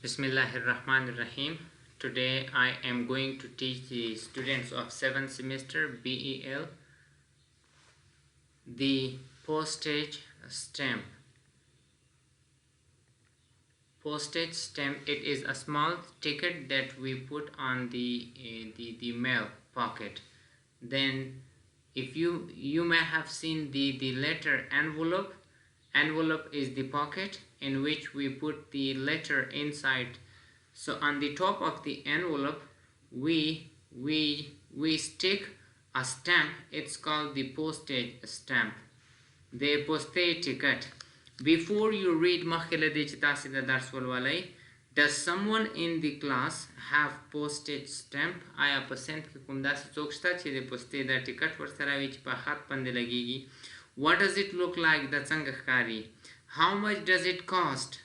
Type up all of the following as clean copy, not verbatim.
Bismillahirrahmanirrahim. Today I am going to teach the students of 7th semester BEL the postage stamp. Postage stamp, it is a small ticket that we put on the mail pocket. Then if you may have seen the letter envelope. Envelope is the pocket in which we put the letter inside. So on the top of the envelope we stick a stamp. It's called the postage stamp, the postage ticket. Before you read does someone in the class have postage stamp? आया percent के कुम दास चोकस्ता चे दे postage da ticket वर्सरा विच पा हाथ पंदे लगेगी. What does it look like? The څنګه How much does it cost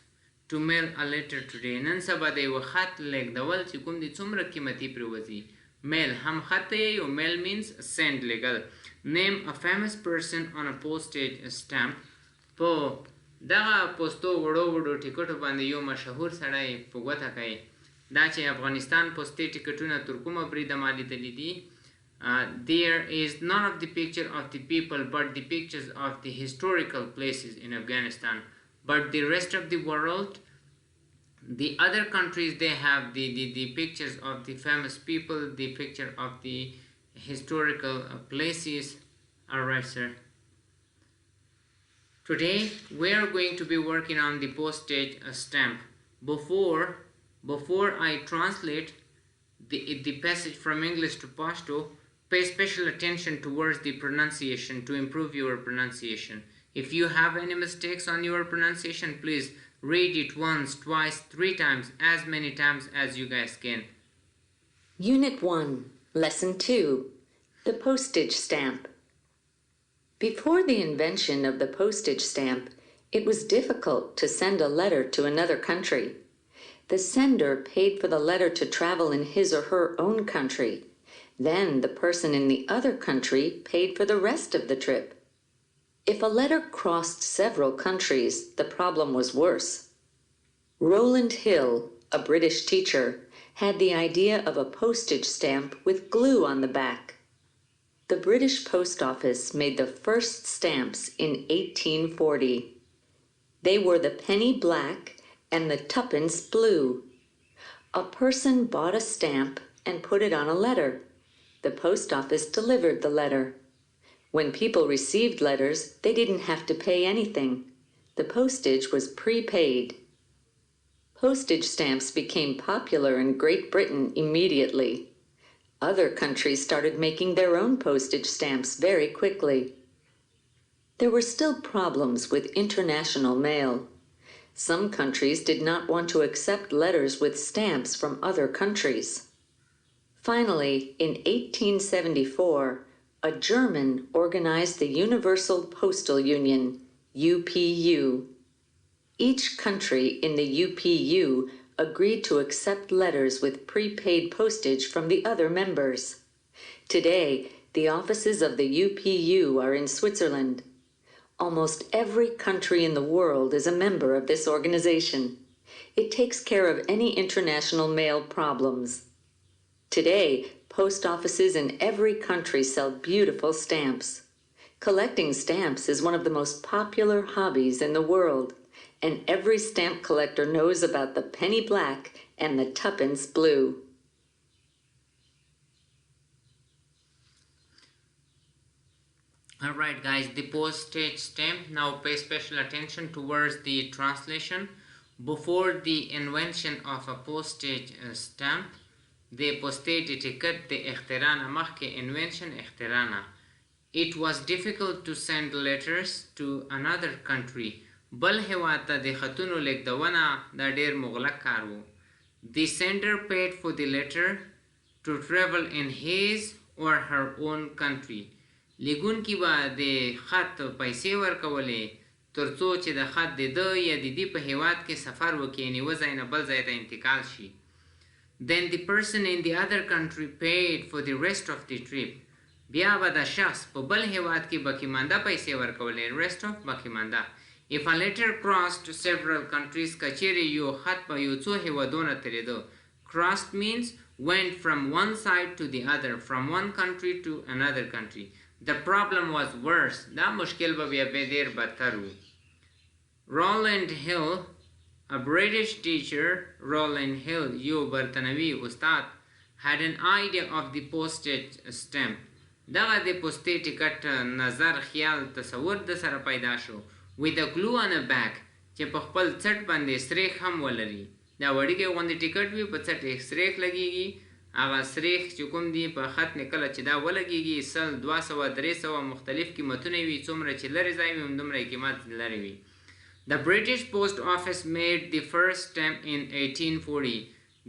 to mail a letter today? نن سبا د یو خط لیږدول چې کوم دي څومره قیمتي پرې mail هم خط یو mail means send legal. Name a famous person on a postage stamp. په دغه پوسټو وړو ټیکټو باندې یو مشهور سړی په ګوته کوي دا چې افغانستان پوسټي ټیکټونه تر کومه بریده ما لیدلي دي. There is none of the picture of the people but the pictures of the historical places in Afghanistan. But the rest of the world, the other countries, they have the pictures of the famous people, the picture of the historical places. Alright, sir. Today we are going to be working on the postage stamp. Before I translate the passage from English to Pashto, pay special attention towards the pronunciation to improve your pronunciation. If you have any mistakes on your pronunciation, please read it once, twice, 3 times, as many times as you guys can. Unit 1, Lesson 2, the postage stamp. Before the invention of the postage stamp, it was difficult to send a letter to another country. The sender paid for the letter to travel in his or her own country. Then the person in the other country paid for the rest of the trip. If a letter crossed several countries, the problem was worse. Rowland Hill, a British teacher, had the idea of a postage stamp with glue on the back. The British Post Office made the first stamps in 1840. They were the penny black and the tuppence blue. A person bought a stamp and put it on a letter. The post office delivered the letter. When people received letters, they didn't have to pay anything. The postage was prepaid. Postage stamps became popular in Great Britain immediately. Other countries started making their own postage stamps very quickly. There were still problems with international mail. Some countries did not want to accept letters with stamps from other countries. Finally, in 1874, a German organized the Universal Postal Union, UPU. Each country in the UPU agreed to accept letters with prepaid postage from the other members. Today, the offices of the UPU are in Switzerland. Almost every country in the world is a member of this organization. It takes care of any international mail problems. Today, post offices in every country sell beautiful stamps. Collecting stamps is one of the most popular hobbies in the world, and every stamp collector knows about the penny black and the tuppence blue. Alright guys, the postage stamp. Now pay special attention towards the translation. Before the invention of a postage stamp, the postage ticket, the اخترانا مخکې invention اخترانا, it was difficult to send letters to another country. بل هېواد ته د خطونو لیږدونه دا ډېر مغلق کار و. The sender paid for the letter to travel in his or her own country. لیږونکي به د خط پیسې ورکولې تر څو چې د خط د ده یا د دې په هېواد کې سفر وکړي، یعنې یوه ځای نه بل ځای ته انتقال شي. Then the person in the other country paid for the rest of the trip. بیا به د شخص په بل هېواد کې باقیمانده پیسې ورکولې. Rest of باقیمانده. If a letter crossed several countries, کچیرې یو خط په یو څو هیوادونه تیریده. Crossed means went from one side to the other, from one country to another country. The problem was worse. دا مشکل به بیا ډیر بدتر و. Roland Hill, a British teacher, Roland Hill, یو برتنوي استاد, had an idea of the postage stamp. دغه د پوستې ټیکټ نظر خیال تصور د سره پیدا شو. With a glue on a back, چې په خپل څټ باندې سریخ هم ولري. دا وړیکې غوندې ټیکټ وي په څټ یې سریخ لګیږي. هغه سریخ چې کوم دی په خط نه کله چې دا ولګیږي 100 200 300 مختلف قیمتونه وي. څومره چې لرې ځای وي همدومره قیمت لرې وي. The British Post Office made the first stamp in 1840.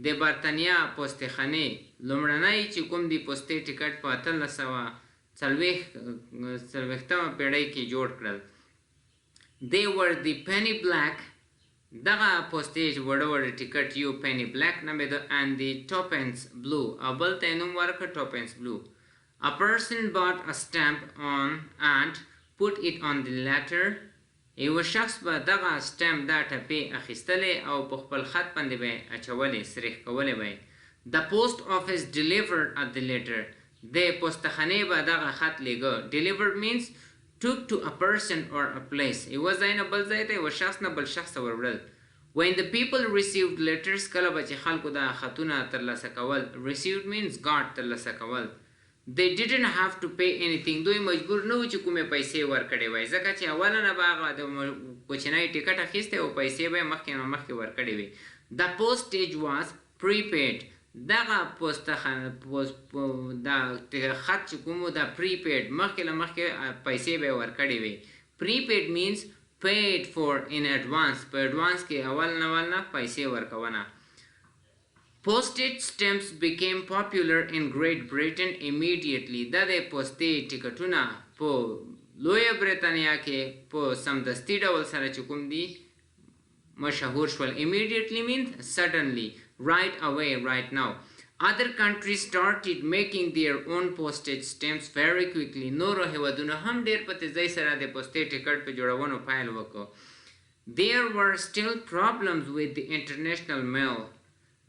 د برتانیا پوستخانې لومړنی چې کوم دی پوستې ټیکټ په 1840 پیړۍ کې جوړ کړل. They were the penny black. دغه پوستیج وړه وړه ټیکټ یو penny black نومېده and the twopence blue. او بل ته یې نوم ورکړ twopence blue. A person bought a stamp on and put it on the letter. یو شخص به دغه سټمپ دا ټپې اخیستلې او په خپل خط باندې به یې اچولې سریخ کولې به یې. The post office delivered at the letter. د پوستخانې به دغه خط لیږه. Delivered means took to a person or a place. یوه ځای نه بل ځای ته یوه شخص نه بل شخص ته وروړل. When the people received letters, کله به چې خلکو دا خطونه ترلاسه کول. Received means got ترلاسه کول. They didn't have to pay anything. دوی مجبور نه و چې کومې پیسې ورکړې وای ځکه چې اوله نه به هغه د کوچنی ټیکټ اخیستی او پیسې به یې مخکې نه مخکې ورکړې وي. The postage was prepaid. دغه دا خط چې کوم و دا prepaid مخکې له مخکې پیسې به یې ورکړې وي. Prepaid means paid for in advance. په advance کې اول نه پیسې ورکونه. Postage stamps became popular in Great Britain immediately. دا د پوستې ټیکټونه په لویه بریتانیا کې په سمدستي ډول سره چې کوم دي مشهور شول. Immediately means suddenly, right away, right now. Other countries started making their own postage stamps very quickly. نورو هیوادونه هم ډیر په تیزۍ سره د پوستې ټیکټ په جوړولو پیل وکړ. There were still problems with the international mail.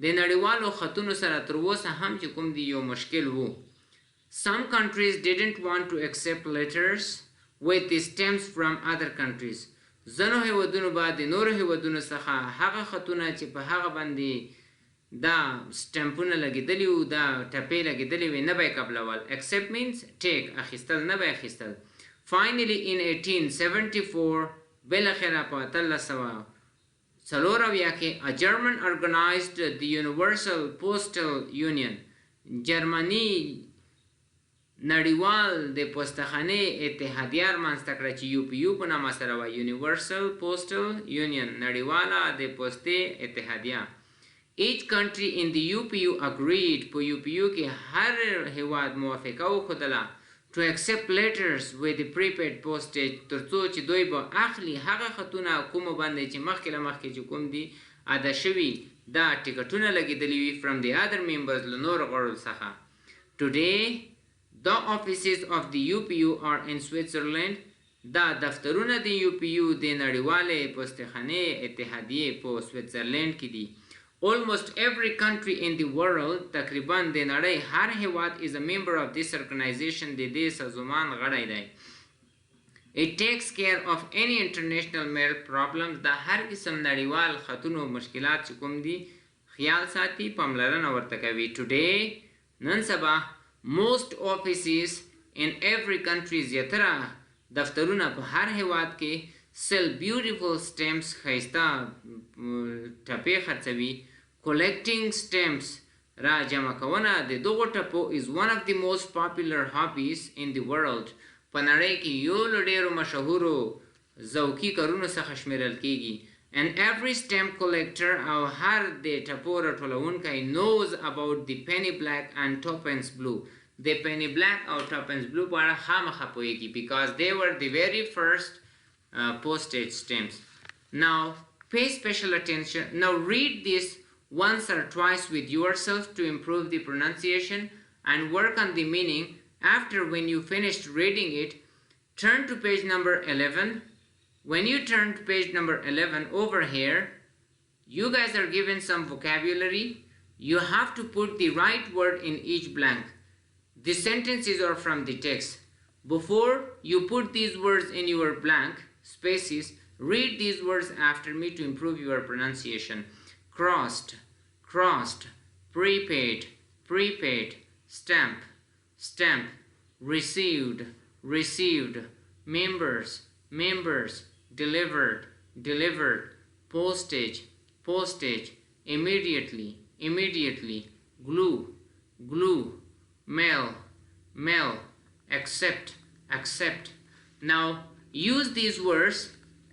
د نړیوالو خطونو سره تر اوسه هم چې کوم دی یو مشکل وو. Some countries didn't want to accept letters with the stamps from other countries. ځینو هیوادونو به د نورو هیوادونو څخه هغه خطونه چې په هغه باندې دا سټمپونه لګېدلي وو دا ټپې لګېدلې وې نه به یې قبلول. Accept means take اخیستل نه به یې اخیستل. Finally in 1874 بالاخره په 1800 څلورویا کې a German organized the Universal Postal Union. جرمني نړیوال د پوستخانې اتحادیه رامنځته کړه چې UPU په نامه سره وایي. Universal Postal Union نړیواله د پوستې اتحادیه. Each country in the UPU agreed. په UPU کې هر هیواد موافقه وښودله to accept letters with the prepaid postage ترڅو چې دوی به اخلي هغه خطونه کومو باندې چې مخکې له مخکې چې کوم دي ادا شوي دا ټیکټونه لګېدلي وي from the other members له نورو غړو څخه. Today the offices of the UPU are in Switzerland. دا دفترونه د UPU د نړیوالې پوستخانې اتحادیې په سویټزرلینډ کې دي. Almost every country in the world, تقریبا د نړۍ هر هیواد is a member of this organization. د دې سازمان غړی دی. It takes care of any international mail problems. دا هر قسم نړیوال خطونو مشکلات چې کوم دي خیال ساتي پاملرنه ورته کوي. Today نن سبا most offices in every country زیاتره دفترونه په هر هیواد کې sell beautiful stamps ښایسته ټپې خرڅوي. Collecting stamps را جمع کونه د دغو ټپو is one of the most popular hobbies in the world. په نړۍ کې یو له ډېرو مشهورو ذوقي کارونو څخه شمیرل کیږي. And every stamp collector او هر د ټپو راټولونکی knows about the penny black and twopence blue. د penny black او twopence blue په اړه خامخا پوهیږي because they were the very first postage stamps. Now pay special attention. Now read this once or twice with yourself to improve the pronunciation and work on the meaning. After when you finished reading it, turn to page number 11 When you turn to page number 11 over here, you guys are given some vocabulary. You have to put the right word in each blank. The sentences are from the text. Before you put these words in your blank spaces, read these words after me to improve your pronunciation. Crossed, crossed, prepaid, prepaid, stamp, stamp, received, received, members, members, delivered, delivered, postage, postage, immediately, immediately, glue, glue, mail, mail, accept, accept. Now use these words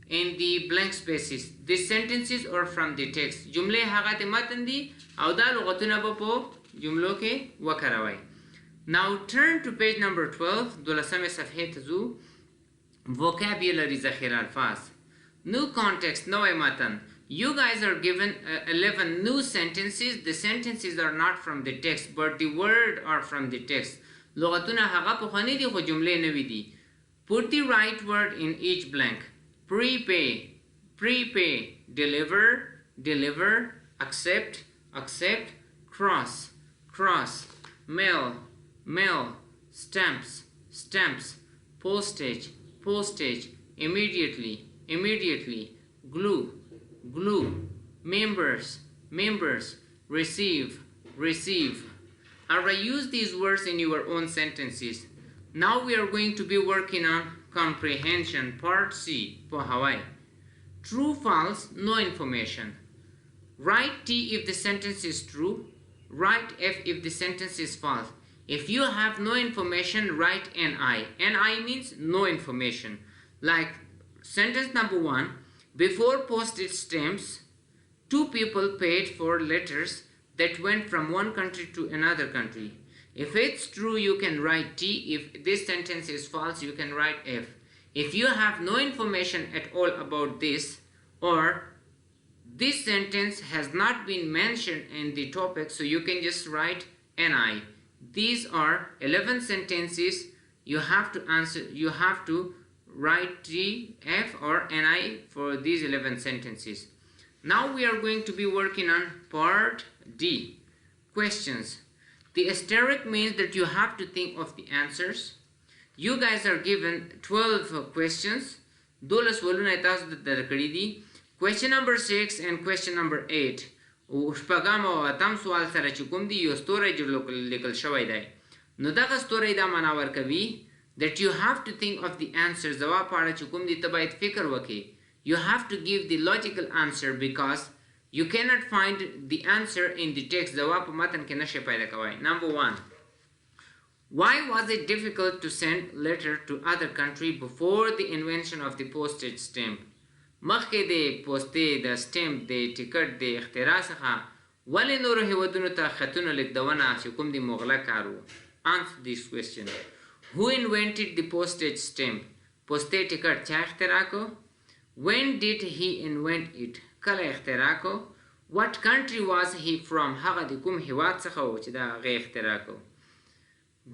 in the blank spaces. These sentences are from the text. جمله هغه د متن دي او دا لغتونه به په جملو کې وکاروئ. Now turn to page number 12. دولسمه صفحې ته ځو. Vocabulary ذخیره الفاظ. New context, نوی متن. You guys are given 11 new sentences. The sentences are not from the text, but the word are from the text. لغتونه هغه پخوانی دي خو جملې نوي دي. Put the right word in each blank. Prepay, prepay, deliver, deliver, accept, accept, cross, cross, mail, mail, stamps, stamps, postage, postage, immediately, immediately, glue, glue, members, members, receive, receive. Alright, use these words in your own sentences. Now we are going to be working on comprehension, part C, for Hawaii. True, false, no information. Write T if the sentence is true. Write F if the sentence is false. If you have no information, write NI. NI means no information. Like sentence number 1, before postage stamps, 2 people paid for letters that went from one country to another country. If it's true, you can write T. If this sentence is false, you can write F. If you have no information at all about this, or this sentence has not been mentioned in the topic, so you can just write NI. These are 11 sentences. You have to answer, you have to write T, F or NI for these 11 sentences. Now we are going to be working on part D, questions. The asterisk means that you have to think of the answers. You guys are given 12 questions. Question number 6 and question number 8. شپږم او اتم سوال سره چې کوم دی یو ستوری لیکل شوی دی. نو دغه ستوری دا معنا ورکوي that you have to think of the answers. ځواب په اړه چې کوم دی ته باید فکر وکړې. You have to give the logical answer because you cannot find the answer in the text. ځواب په متن کې نشئ پیدا کوئ. Number 1. Why was it difficult to send letter to other country before the invention of the postage stamp? مخکې د پوستې د سټمپ د ټیکټ د اختراع څخه ولې نورو هیوادونو ته خطونه لیږدونه چې کوم د مغله کار و؟ Answer this question. Who invented the postage stamp? پوستې ټیکټ چا اختراع کو؟ When did he invent it? کله اختراع کو؟ What country was he from? هغه د کوم هیواد څخه و چې دا هغه اختراع کو؟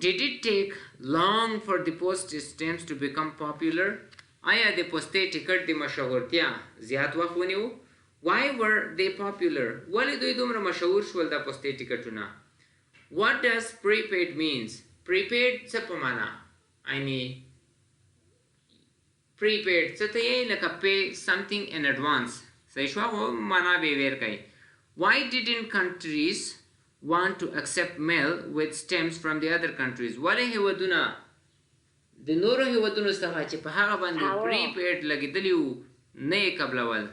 Did it take long for the postage stamps to become popular? آیا د پوستې ټیکټ د مشهورتیا زیات وخت ونیو؟ Why were they popular? ولې دوی دومره مشهور شول دا پوستې ټیکټونه؟ What does prepaid means? Prepaid څه په معنا؟ یعنی prepaid څه ته یې لکه pay something in advance. صحیح شوه خو معنا به یې ویر کوي. Why didn't countries want to accept mail with stamps from the other countries? ولې هیوادونه د نورو هیوادونو څخه چې په هغه باندې prepaid لګېدلي وو نه یې قبلول؟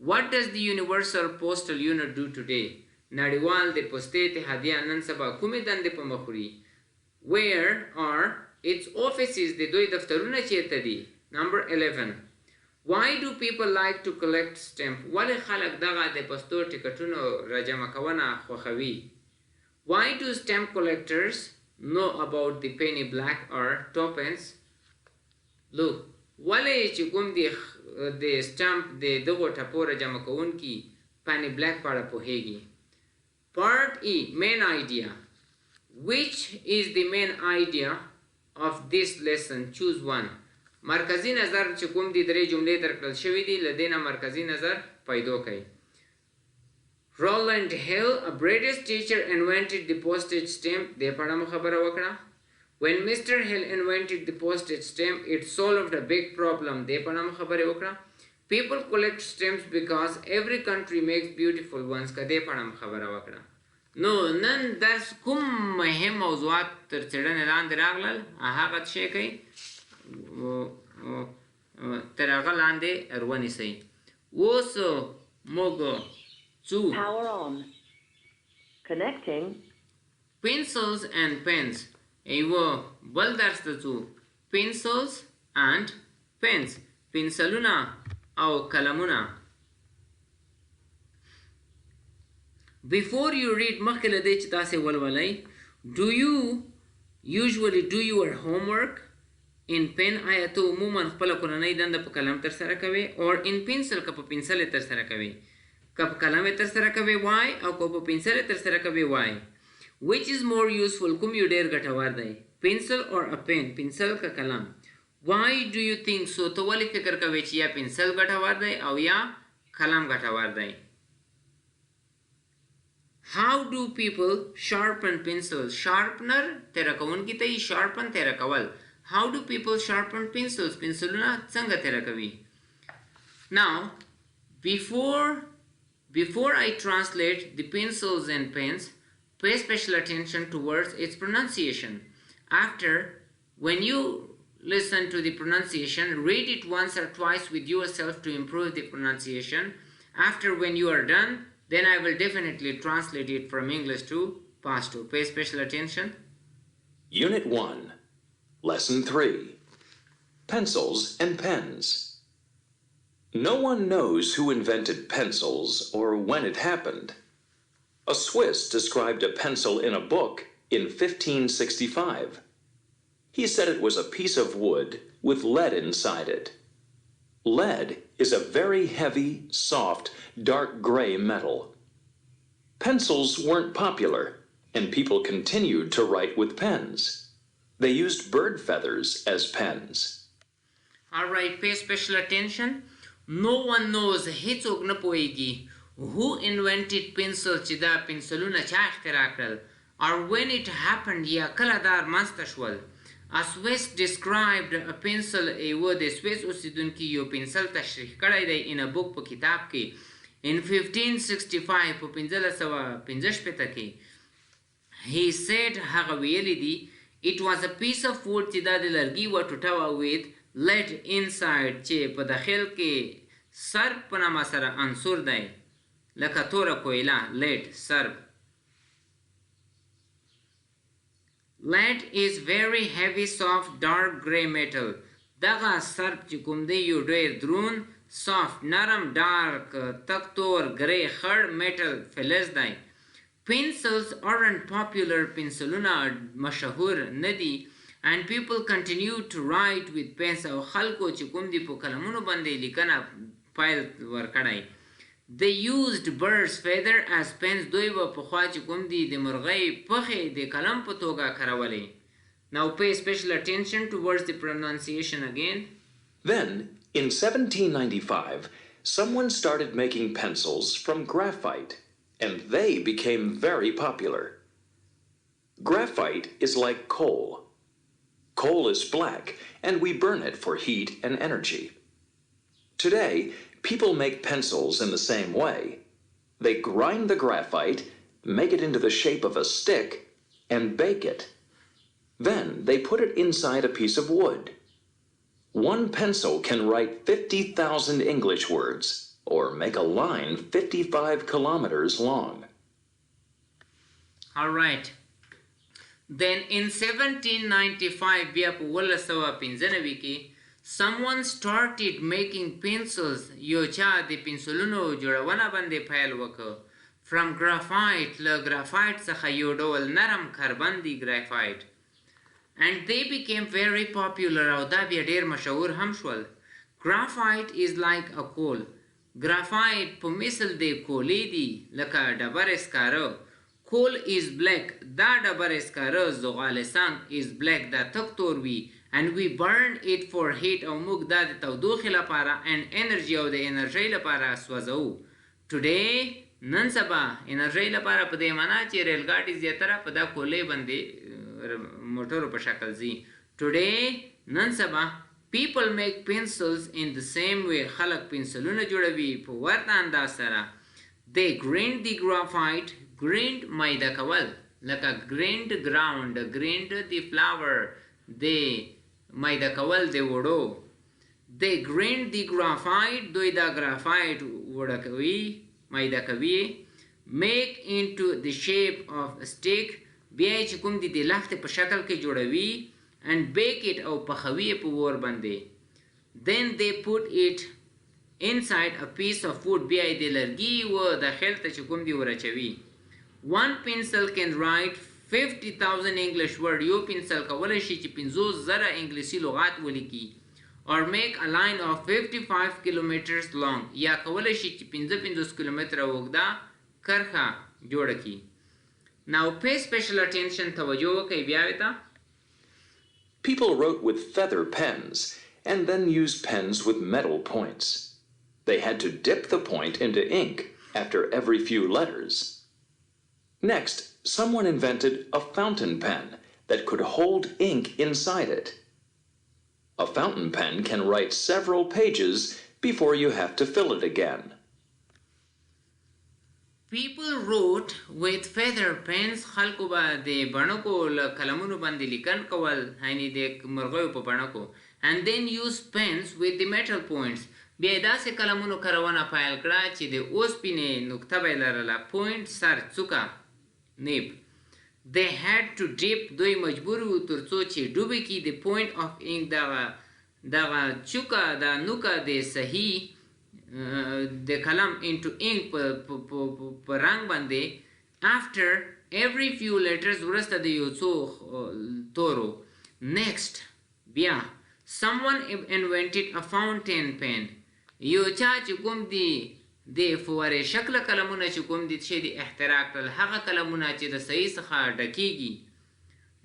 What does the Universal Postal Unit do today? نړیوال د پوستې اتحادیه نن سبا کومې دندې په مخ وړي؟ Where are its offices? د دوی دفترونه چیرته دي؟ Number 11. Why do people like to collect stamp? ولې خلک دغه د پوستو ټیکټونو راجمع کونه خوښوي؟ Why do stamp collectors know about the penny black or twopence? Look, ولې چې کوم د stamp د دغو ټپو راجمع کوونکي penny black په اړه پوهیږي؟ Part E, main idea. Which is the main idea of this lesson? Choose one. مرکزی نظر چې کوم دي درې جملې درکړل شوي دي له دې نه مرکزی نظر پیدا کړئ. Roland Hill, a British teacher, invented the postage stamp. دې په اړه خبره وکړه. When Mr. Hill invented the postage stamp, it solved a big problem. دې په اړه خبره وکړه. People collect stamps because every country makes beautiful ones. که دې په اړه خبره وکړه. نو نن درس کوم مهم موضوعات تر څېړنې لاندې راغلل هغه شی کوي تر هغه لاندې ورونیسئ. اوس موږ څو Power on. Connecting. pencils and pens یو بل درس ته څو pencils and pens پنسلونه او قلمونه. Before you read مخکې له دې چې تاسې ولولئ do you usually do your homework in pen آیا ته عموما خپله کورنۍ دنده په قلم ترسره کوې or in pencil که په پنسل یې ترسره کوې که په قلم یې ترسره کوې why او که په پنسل یې ترسره کوې why. which is more useful کوم یو ډېر ګټور دی pencil or a pen پنسل که قلم. why do you think so ته ولې فکر کوې چې یا پنسل ګټور دی او یا قلم ګټور دی. how do people sharpen pencils sharpener تیره کوونکي ته یې sharpen تیره کول. how do people sharpen pencils پنسلونه څنګه تیره کوي. now before I translate the pencils and pens pay special attention towards its pronunciation. After when you listen to the pronunciation read it once or twice with yourself to improve the pronunciation. After when you are done then I will definitely translate it from English to Pashto. Pay special attention. Unit 1, Lesson 3, Pencils and Pens. No one knows who invented pencils or when it happened. A Swiss described a pencil in a book in 1565. He said it was a piece of wood with lead inside it. Lead is a very heavy, soft, dark gray metal. Pencils weren't popular, and people continued to write with pens. They used bird feathers as pens. Alright, pay special attention. No one knows هیڅوک نه پوهیږي who invented pencil چې دا پنسلونه چا اختراع کړل or when it happened یا کله دا رامنځته شول. A Swiss described a pencil یو د سویس اوسیدونکي یو پنسل تشریح کړی دی in a book په کتاب کې in 1565 په 1565 کې. He said هغه ویلی دی it was a piece of wood چې دا د لرګي و ټوټه وه with lead inside چې په داخل کې سرب په نامه سره عنصر دی لکه توره کویله lead سرب. Lead is very heavy, soft, dark gray metal. دغه سرب چې کوم دی یو ډېر درون soft نرم dark تک تور گری خړ metal فلز دی. Pencils aren't popular پنسلونه مشهور نه دي and people continue to write with pens او خلکو چې کوم دی په قلمونو باندې لیکنه پیل ورکړی. They used bird's feather as pens. دوی به پخوا چې کوم دي د مرغۍ پښې د قلم په توګه کارولې. Now pay special attention towards the pronunciation again. Then, in 1795, someone started making pencils from graphite, and they became very popular. Graphite is like coal. Coal is black, and we burn it for heat and energy. Today, people make pencils in the same way. They grind the graphite, make it into the shape of a stick, and bake it. Then they put it inside a piece of wood. One pencil can write 50,000 English words, or make a line 55 kilometers long. All right. Then in 1795 بیا په 1995 کې someone started making pencils. یو چا د پنسلونو جوړونه باندې پیل وکړ. From graphite له graphite څخه یو ډول نرم کاربن دی graphite. And they became very popular او دا بیا ډیر مشهور هم شول. Graphite is like a coal. Graphite په مثل د کولې دی لکه ډبر اسکاره. Coal is black. دا ډبر اسکاره زغال سنگ is black دا تک تور وي and we burn it for heat او موږ دا د تودوخې لپاره and energy او د انرژۍ لپاره سوځو. Today نن سبا انرژۍ لپاره په دې معنا چې ریل ګاډي زیاتره په دا کولې باندې موټرو په شکل ځي. Today نن سبا people make pencils in the same way. خلق پنسلونه جوړوي په ورته انداز سره. They grind the graphite. Grind مایده کول لکه grind ground, grind the flour. They مایده کول د وړو. They grind the graphite. دوی دا graphite وړه کوي مایده کوي. Make into the shape of a stick. بیا چې کوم د لفتې په شکل کې جوړوي and bake it او پخوي په اور باندې. Then they put it inside a piece of wood. بیا یې د لرګي و داخل ته چې کوم دی ورچوي. One pencil can write 50,000 English word. یو پنسل کولی شي چې 50,000 انګلیسي لغات ولیکي. Or make a line of 55 kilometers long. یا کولی شي چې 55 کیلومتره اوږده کرښه جوړه کړي. Now pay special attention. توجه وکړئ بیا ته. People wrote with feather pens and then used pens with metal points. They had to dip the point into ink after every few letters. Next, someone invented a fountain pen that could hold ink inside it. A fountain pen can write several pages before you have to fill it again. People wrote with feather pens. خلکو به د بڼکو له قلمونو باندې لیکن کول یعنی د مرغیو په بڼکو. And then use pens with the metal points. بیا یې داسې قلمونو کارونه پیل کړه چې د اوسپنې نقطه به یې لرله. point سر څوکه نیب. They had to dip. دوی مجبور وو تر څو چې ډوبې کړي د point of ink دغه چوکه د نوکه د صحیح د کلم into ink په رنګ باندې. After every few letters وروسته د یو څو تورو. Next بیا someone invented a fountain pen. یو چا چې کوم دی د فوارې شکل کلمونه چې کوم دي چې د اختراع کړل هغه کلمونه چې د صحیح څخه ډکیږي.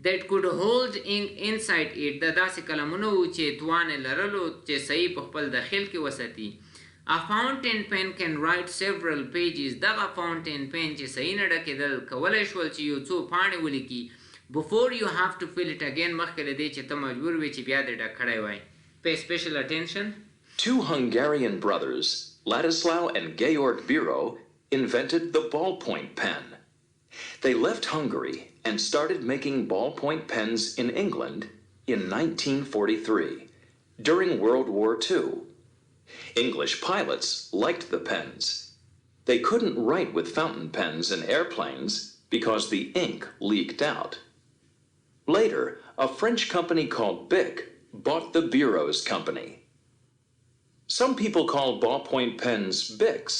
That could hold ink inside it. دا داسې کلمونه وو چې توان یې لرلو چې صحیح په خپل داخل کې وساتي. A fountain pen can write several pages. دغه fountain pen چې صحیح نه ډکېدل کولی شول چې یو څو پاڼې ولیکي. Before you have to fill it again. مخکې له دې چې ته مجبور وې چې بیا دې ډک کړی وای. Pay special attention. Two Hungarian brothers, Ladislao and Georg Biro, invented the ballpoint pen. They left Hungary and started making ballpoint pens in England in 1943, during World War II. English pilots liked the pens. They couldn't write with fountain pens in airplanes because the ink leaked out. Later, a French company called Bic bought the Biro's company. Some people call ballpoint pens Bics.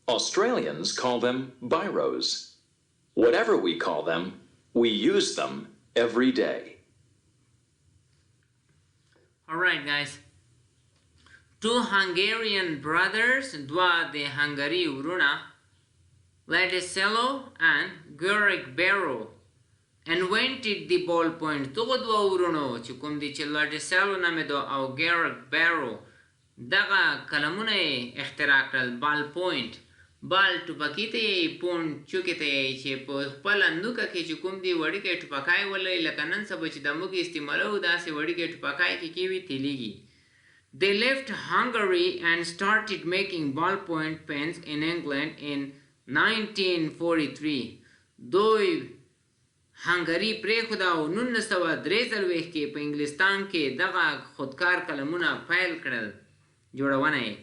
Australians call them Biros. Whatever we call them, we use them every day. Alright guys. Two Hungarian brothers, دوا د هنګري ورونه, Ladislao and Georg Biro, invented the ballpoint. دغه دوا ورونو چې کوم دي چې Ladislao نامېدو او Georg Biro دغه کلمونه یې اختراع کړل. ballpoint بال ټوپکي ته یې پونډ چوکې ته یې چې په خپله نوکه کې چې کوم دي وړوکی ټوپکای ولئ لکه نن سبا چې د موږ استعمالوو داسې وړوکی ټوپکای کې کیوي تیلیږي. They left Hungary and started making ballpoint pens in England in 1943. دوی هنګري پرېښوده او 1943 کې په انګلستان کې دغه خودکار قلمونه پیل کړل جوړونه یې.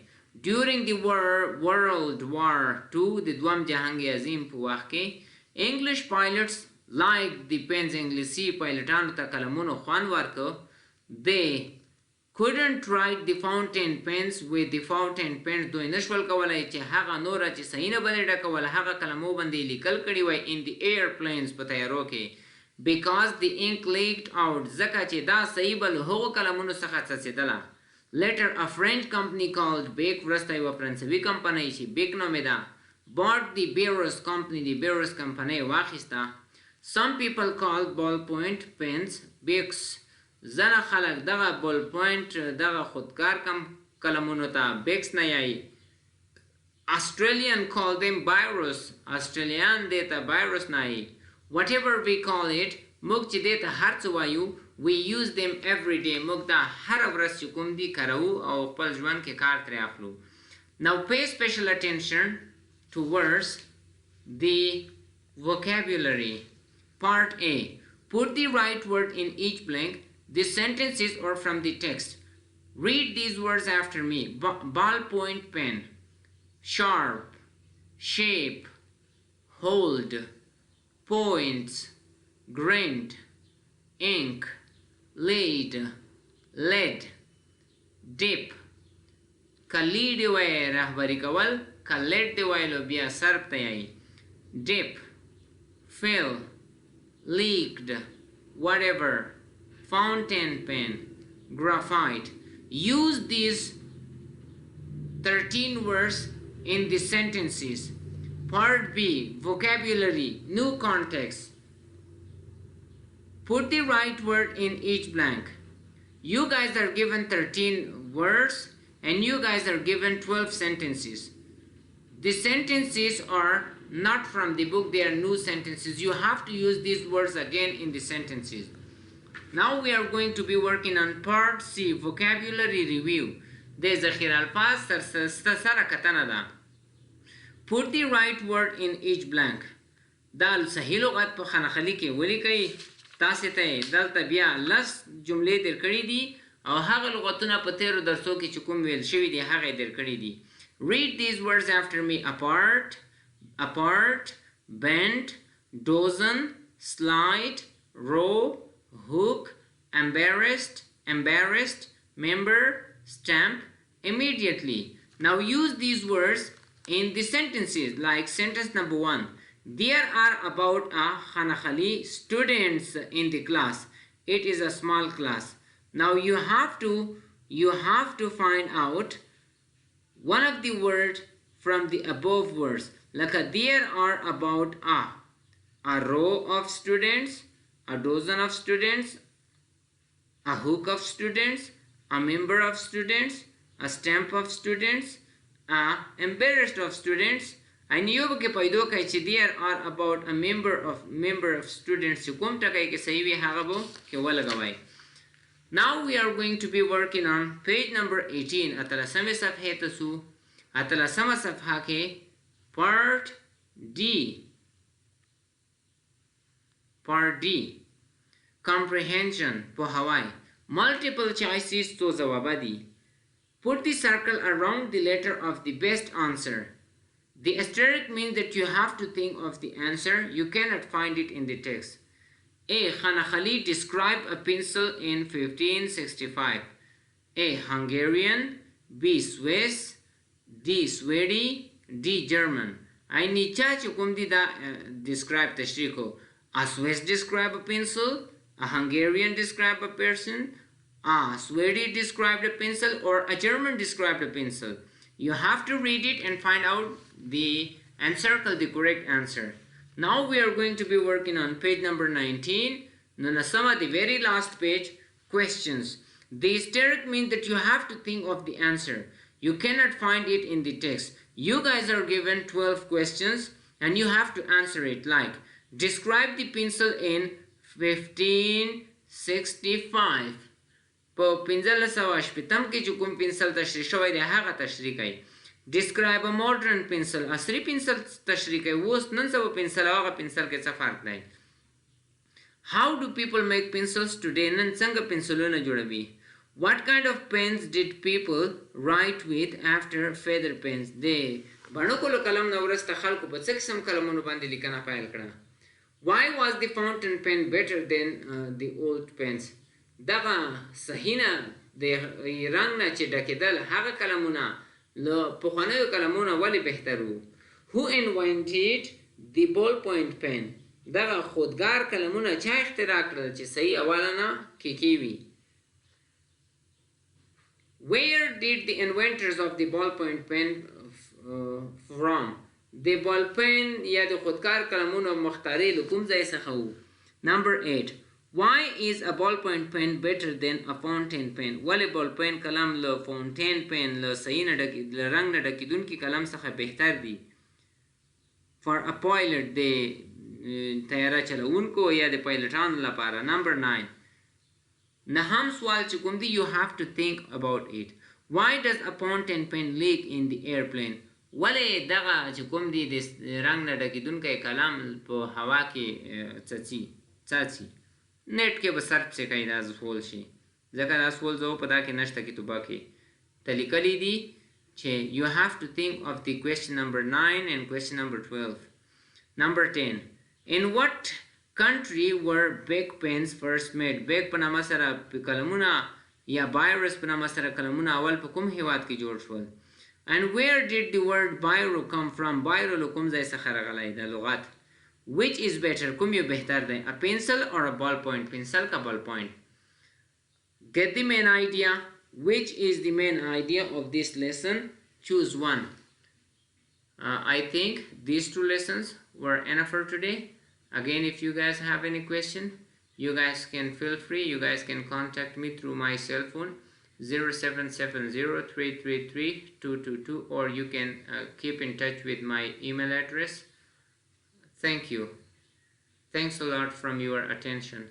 During the World War II, د دوم جهنګ عظیم په وخت کې, English pilots liked the pens. انګلیسي پایلټانو ته قلمونو خوند ورکړ. They couldn't write the fountain pens with the fountain pens. دوی نشول کولی چې هغه نوره چې صحیح نه باندې ډکول هغه قلمو باندې لیکل کړي وای in the airplanes په تیارو کې. Because the ink leaked out. ځکه چې دا صحیح به له هغو قلمونو څخه څڅېدله. Later, a French company called Bic, وروسته یوه فرانسوي کمپنۍ چې بیک نومېده, bought the Biro's company. د بیروس کمپنۍ واخیسته. Some people called ballpoint pens Bics. زنه خلق دغه بول پوینټ دغه خودکار قلمونو ته بیکس نه یایي. Australian call them virus. Australian data virus nai. Whatever we call it, mug چې data هر څه وایو, we use them every day. مug دا هر ورځ چې کوم دي کارو او خپل ژوند کې کار ترې اخلو. Now pay special attention towards the vocabulary. Part A. Put the right word in each blank. The sentences are from the text. Read these words after me. Ballpoint pen. Sharp, shape, hold, points, grind, ink, lead, lead, dip. کلی دی وای رهبری کول, کلید دی وایلو بیا سرب تیایی. Dip, fill, leaked, whatever, fountain pen, graphite. Use these 13 words in the sentences. Part B, vocabulary, new context. Put the right word in each blank. You guys are given 13 words and you guys are given 12 sentences. The sentences are not from the book, they are new sentences. You have to use these words again in the sentences. Now we are going to be working on part C, vocabulary review. د ذخیر الفاظ سره کتنه ده. Put the right word in each blank. دا صحیح لغت په خانخلي کې ولیکئ. تاسې ته دلته بیا لس جملې درکړي دي او هغه لغتونه په تیرو درسو کې چې کوم ویل شوي دي هغه یې درکړي دي. Read these words after me. Apart, apart, bent, dozen, slide, row, hook, embarrassed, embarrassed, member, stamp, immediately. Now use these words in the sentences, like sentence number 1. There are about a Khanakhali students in the class. It is a small class. Now you have to find out one of the words from the above words. Like there are about a row of students, a dozen of students, a hook of students, a member of students, a stamp of students, a embarrassed of students. And you will پیدا کوي چې there are about a member of students چې کوم ټکی کې صحیح وي هغه به کې ولګوئ. Now we are going to be working on page number 18. اتلسمه صفحه ته سو. اتلسمه صفحه کې part D. Part D. Comprehension پوهاوی. Multiple choices to جواب دي. Put the circle around the letter of the best answer. The asterisk means that you have to think of the answer. You cannot find it in the text. A. Khanakhali described a pencil in 1565. A. Hungarian. B. Swiss. D. Swedish. D. German. I need to come describe the shriko. A Swiss describe a pencil. A Hungarian describe a person. A Swedish described a pencil, or a German described a pencil. You have to read it and find out and circle the correct answer. Now we are going to be working on page number 19. Nanasama, the very last page, questions. The asterisk means that you have to think of the answer. You cannot find it in the text. You guys are given 12 questions and you have to answer it, like describe the pencil in 1565. په 1565 کې چې کوم پنسل تشریح شوی دی هغه تشریح کوي. Describe a modern pencil. عصري پنسل تشریح کوي. اوس نن سبا پنسل او هغه پنسل کې څه فرق دی. How do people make pencils today? نن څنګه پنسلونه جوړوي. What kind of pens did people write with after feather pens? د بڼکولو قلم نه وروسته خلکو په څه قسم قلمونو باندې لیکنه پیل کړه. Why was the fountain pen better than the old pens? دغه صحیحه د رنګ نه چې ډکېدل هغه قلمونه له پخوانیو قلمونو ولې بهتر وو. Who invented the ballpoint pen? دغه خودکار قلمونه چا اختراع کړل چې صحیح اولنه کیکی وي. Where did the inventors of the ballpoint pen from? د ball pen یا د خودکار قلمونو مخترع د کوم ځای څخه وو. Number 8. Why is a ballpoint pen better than a fountain pen? ولې ballpoint قلم له fountain pen له صحیح نه ډکی له رنګ نه ډکېدونکي قلم څخه بهتر دی؟ For a pilot د طیاره چلوونکو یا د پایلټانو لپاره. Number 9. نهم سوال چې کوم دی you have to think about it. Why does a fountain pen leak in the airplane? ولې دغه چې کوم دی د رنګ نه ډکېدونکی قلم په هوا کې څاڅي نیټ کې به سرچ چې کوي دا سوال شي ځکه دا سوال زه په دا کې نشته کتابه کې ته لیکلی دي چې you have to think of the question number 9 and question number 12. Number 10. In what country were big pens first made? big په نامه سره قلمونه یا virus په نامه سره قلمونه اول په کوم هیواد کې جوړ شول؟ And where did the word biro come from? biro له کوم ځای څخه راغلی د لغت؟ Which is better? کوم یو بهتر دی؟ A pencil or a ballpoint? pencil کا ballpoint? Get the main idea. Which is the main idea of this lesson? Choose one. I think these two lessons were enough for today. Again, if you guys have any question, you guys can feel free. You guys can contact me through my cell phone 0770-333-222, or you can keep in touch with my email address. Thank you. Thanks a lot from your attention.